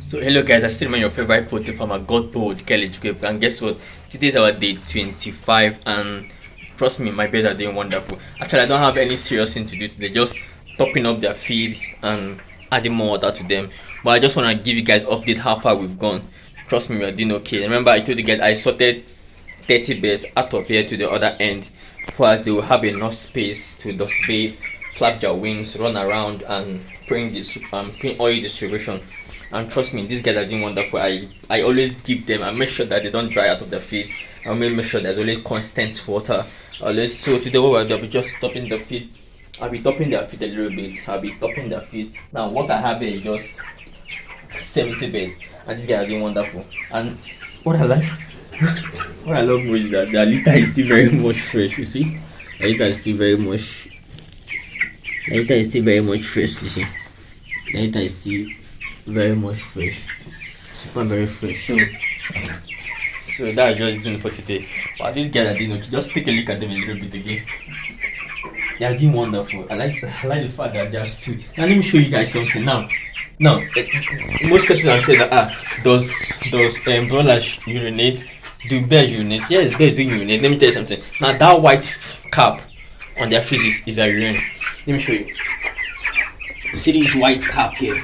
So hello guys, I still remember your favorite poultry farmer, God told Kelly Jukep, and guess what? Today's our day 25, and trust me, my birds are doing wonderful. Actually, I don't have any serious thing to do today, just topping up their feed and adding more water to them. But I just want to give you guys update how far we've gone. Trust me, we are doing okay. Remember, I told you guys I sorted 30 birds out of here to the other end, for they will have enough space to just bathe, flap their wings, run around, and bring this bring oil distribution. And trust me, these guys are doing wonderful. I always give them, I make sure that they don't dry out of the feed. I will make sure there's always constant water. Always. So today what we'll do, I'll be just stopping the feed. I'll be topping their feed a little bit. I'll be topping their feed. Now what I have here is just 70 beds, and these guys are doing wonderful. And what I like, what I love most is that the litter is still very much fresh. You see, the litter is still very much. The litter is still very much fresh. You see, the litter is still very much fresh, super very fresh. So that's just it for today. But these guys are doing okay. Just take a look at them a little bit again. They are doing wonderful. I like the fact that they are still. Now let me show you guys something. Now, most questions are saying that does broilers urinate? Do bears urinate? Yes, bears do urinate. Let me tell you something. Now that white cap on their faces is a urine. Let me show you. You see this white cap here?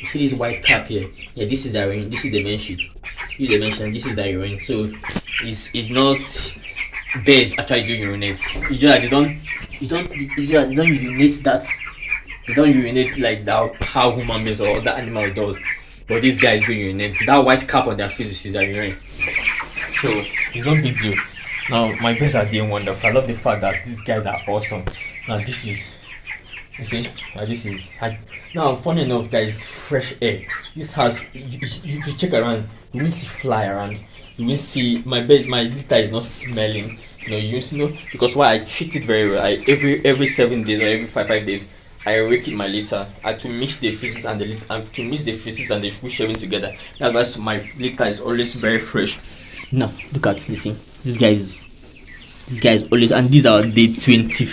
You see this white cap here? Yeah, this is the urine. This is the main sheet. You dimension. This is the urine. So it's not bears actually do urinate. It's just that they don't urinate that. They don't urinate like that how human beings or other animal does. But these guys do urinate. That white cap on their faces is a urine. So it's not big deal. Now my birds are doing wonderful. I love the fact that these guys are awesome. Now this is, you see, this is now funny enough guys, fresh air. This has if you check around, you will see fly around. You will see my litter is not smelling. You know, because why I treat it very well. Every 7 days or every five days I rake my litter. I to mix the feces and the food shaving together. That's why my litter is always very fresh. Now look at, you see, this guy is always, and these are day 20.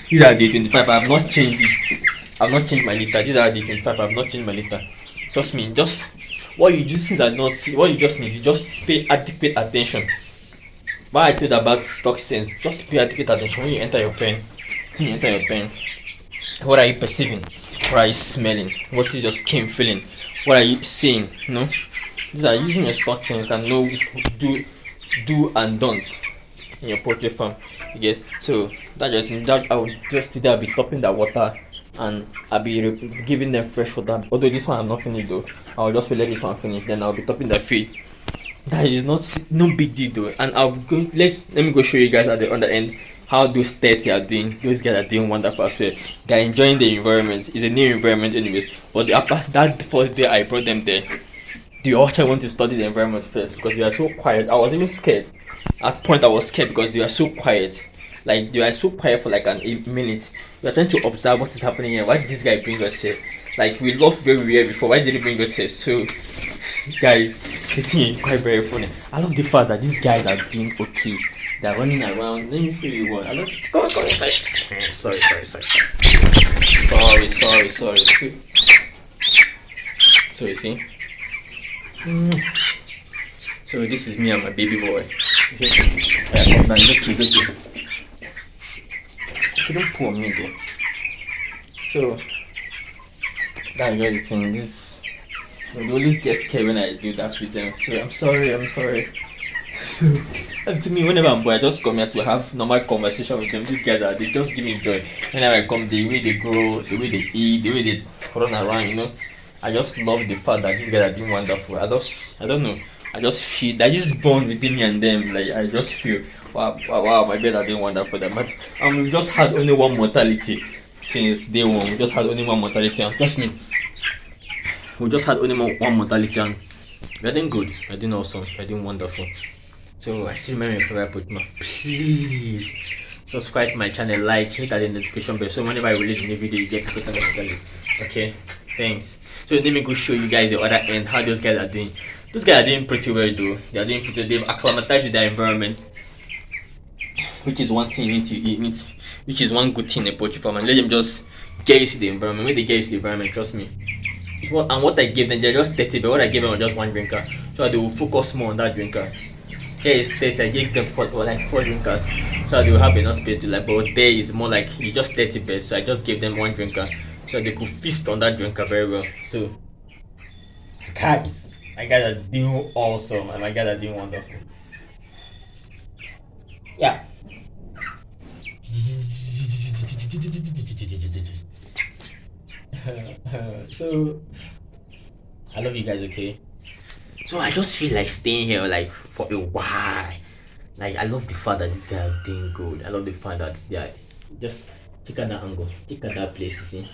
These are day 25. I have not changed it. I have not changed my litter. These are day 25. I have not changed my litter. Trust me. Just what you just things are not. What you just need. You just pay adequate attention. What I told about stock sense. Just pay adequate attention when you enter your pen. What are you perceiving? What are you smelling? What is your skin feeling? What are you seeing? No, these are using your stock sense and know do and don't in your poultry farm. Yes. So that I will just today I'll be topping the water and I'll be giving them fresh water. Although this one I'm not finished though. I'll just let this one finish. Then I'll be topping the feed. That is no big deal though. And I'll go. Let me go show you guys at the other end how those 30 are doing. Those guys are doing wonderful as well. They're enjoying the environment. It's a new environment anyways. But that first day I brought them there, they actually want to study the environment first because they are so quiet. I was even scared. At point I was scared because they were so quiet. Like they were so quiet for like an 8 minutes. We are trying to observe what is happening here. Why did this guy bring us here? Like we loved where we were before. Why did he bring us here? So guys, the thing is quite very funny. I love the fact that these guys are doing okay. They're running around. Let me show you one. I love. Go. Sorry. So you see. So this is me and my baby boy. Okay. Come down. It's okay. Shouldn't pour me though. So that's the thing. They always get scared when I do that with them. So I'm sorry. So to me, whenever I'm bored, I just come here to have normal conversation with them. These guys they just give me joy. Whenever I come, the way they grow, the way they eat, the way they run around, I just love the fact that these guys are doing wonderful. I don't know. I just feel that is bond between me and them. Like I just feel wow, my birds are doing wonderful. But we just had only one mortality since day one. We just had only one mortality, and trust me, we just had only one mortality, and we're doing good. We're doing awesome. We're doing wonderful. So I still remember your favorite put please subscribe to my channel, like, hit that notification bell so whenever I release a new video you get notified. Okay, thanks. So let me go show you guys the other end how those guys are doing. Those guys are doing pretty well though. They are doing pretty well. They've acclimatized with their environment, which is one thing you need to eat, which is one good thing in a poultry farm. And let them just get used to the environment. When they get used to the environment, trust me, And what I gave them, they're just 30, but what I gave them was just one drinker. So they will focus more on that drinker. Here is 30, I gave them like 4 drinkers. So they will have enough space to like, but there is more like you just 30 beds. So I just gave them one drinker. So they could feast on that drinker very well. So guys, my guys are doing awesome and my guys are doing wonderful. Yeah. So I love you guys, okay? So I just feel like staying here like for a while. Like I love the fact that this guy is doing good. I love the fact that they are just check out that angle, check out that place, you see.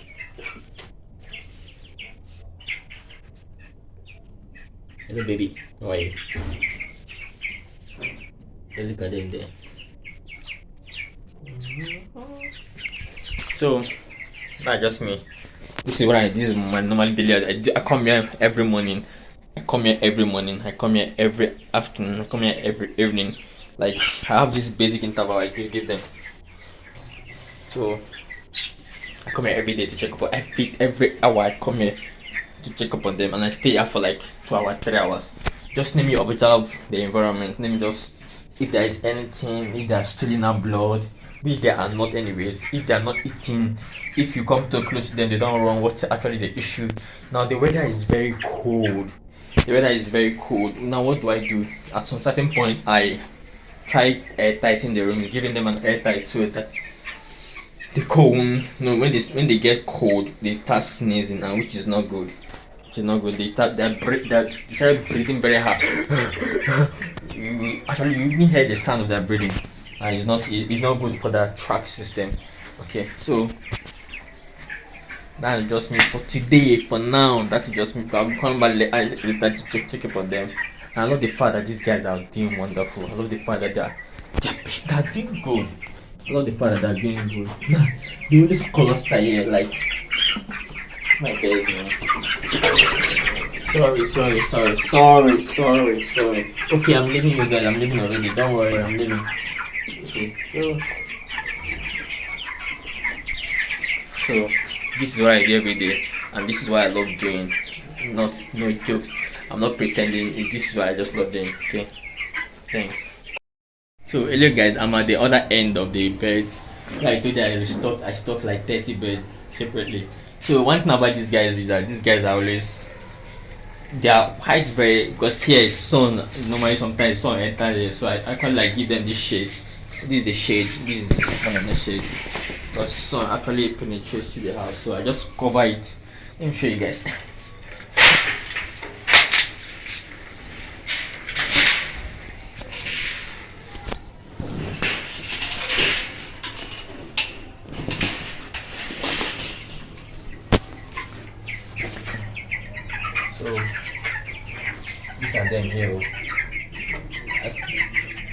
Hello baby, how are you? Just look at them there. So that's just me. This is my normal daily. I come here every morning. I come here every morning. I come here every afternoon. I come here every evening. Like I have this basic interval I give them. So I come here every day to check up on. I feed every hour. I come here to check up on them, and I stay here for like 2 hours, 3 hours. Just let me observe the environment. Let me just if there is anything, if they are stealing our blood, which they are not anyways, if they are not eating, if you come too close to them, they don't run. What's actually the issue? Now the weather is very cold. The weather is very cold. Now what do I do? At some certain point, I try airtight in the room, giving them an airtight so that the cold. No, when they get cold, they start sneezing, and which is not good. Which is not good. They start breathing very hard. You even hear the sound of their breathing, and it's not good for the track system. Okay, so that's just me for today. For now, that's just me. I'm coming back later to check up on them. And I love the fact that these guys are doing wonderful. I love the fact that they're doing good. I love the fact that they're doing good. The only color style here, like it's my best, man. Sorry. Okay, I'm leaving you guys. I'm leaving already. Don't worry, I'm leaving. See. So this is what I do every day, and this is what I love doing. No jokes. I'm not pretending. This is what I just love doing. Okay, thanks. So hello guys, I'm at the other end of the bed. Like I told you, I stocked like 30 beds separately. So one thing about these guys is that these guys are always they are quite very because here is sun. Normally sometimes sun enters here, so I can like give them this shade. This is the shade. This is the one of the shade. Because sun actually penetrates to the house, so I just cover it. Let me show you guys. So these are them here.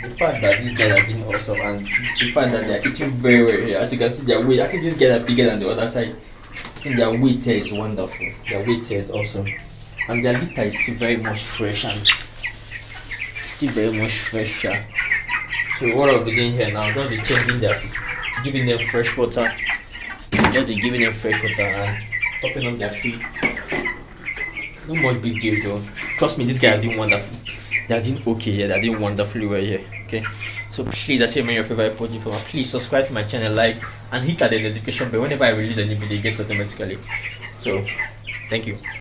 The fact that these guys are doing awesome, and the fact that they are eating very well here. As you can see, their weight. I think these guys are bigger than the other side. I think their weight here is wonderful. Their weight here is awesome, and their litter is still very much fresh and still very much fresher. So what I'll be doing here now, I'm going to be giving them fresh water. Just be giving them fresh water and topping up their feed. No much big deal though. Trust me, this guy are doing wonderful. They are doing okay here. They are doing wonderfully well here. Okay. So please, that's your favorite project for me. Please subscribe to my channel, like, and hit that the notification bell. Whenever I release a new video, you get automatically. So, thank you.